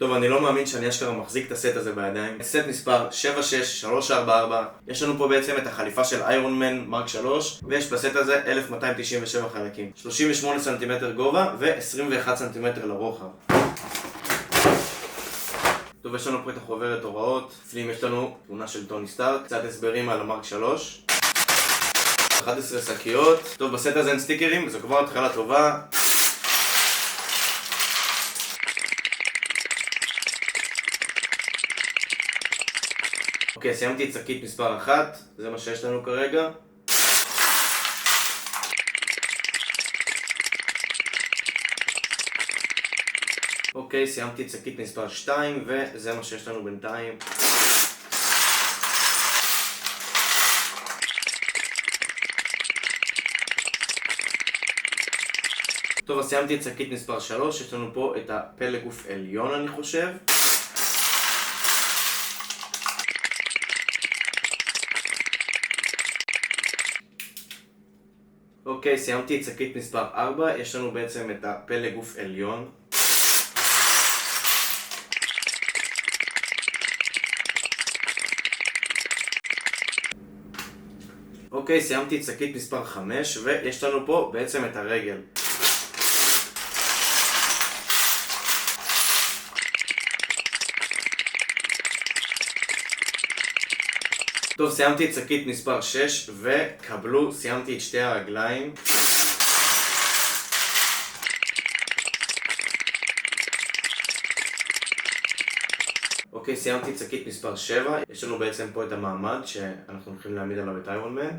טוב, אני לא מאמין שאני אשכרה מחזיק את הסט הזה בידיים. סט מספר 76344. יש לנו פה בעצם את החליפה של איירון מן מרק 3, ויש בסט הזה 1297 חלקים. 38 סנטימטר גובה ו21 סנטימטר לרוחב. טוב, יש לנו פה את החוברת הוראות. בפנים יש לנו תמונה של טוני סטארק, קצת הסברים על המרק 3. 11 שקיות. טוב, בסט הזה אין סטיקרים, וזו כבר התחלה טובה. אוקיי, סיימתי את שקית מספר 1, זה מה שיש לנו כרגע. אוקיי, סיימתי את שקית מספר 2, וזה מה שיש לנו בינתיים. טוב, אז סיימתי את שקית מספר 3, יש לנו פה את הפלג גוף עליון אני חושב. אוקיי, סיימתי את שקית מספר 4, יש לנו בעצם את הפלג גוף עליון. אוקיי, סיימתי את שקית מספר 5, ויש לנו פה בעצם את הרגל. טוב, סיימתי את שקית מספר 6, וקבלו, סיימתי את שתי הרגליים. אוקיי, סיימתי את שקית מספר 7, יש לנו בעצם פה את המעמד שאנחנו הולכים להעמיד עליו את איירון מן.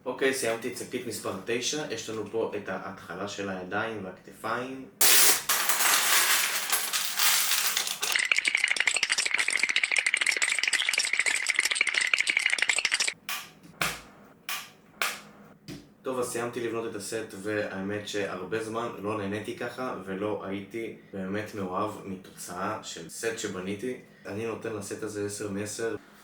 אוקיי, סיימתי את שקית מספר 9, יש לנו פה את ההתחלה של הידיים והכתפיים. טוב, אז סיימתי לבנות את הסט, והאמת שהרבה זמן לא נהניתי ככה ולא הייתי באמת מאוהב מתוצאה של סט שבניתי. אני נותן לסט הזה 10 מ-10.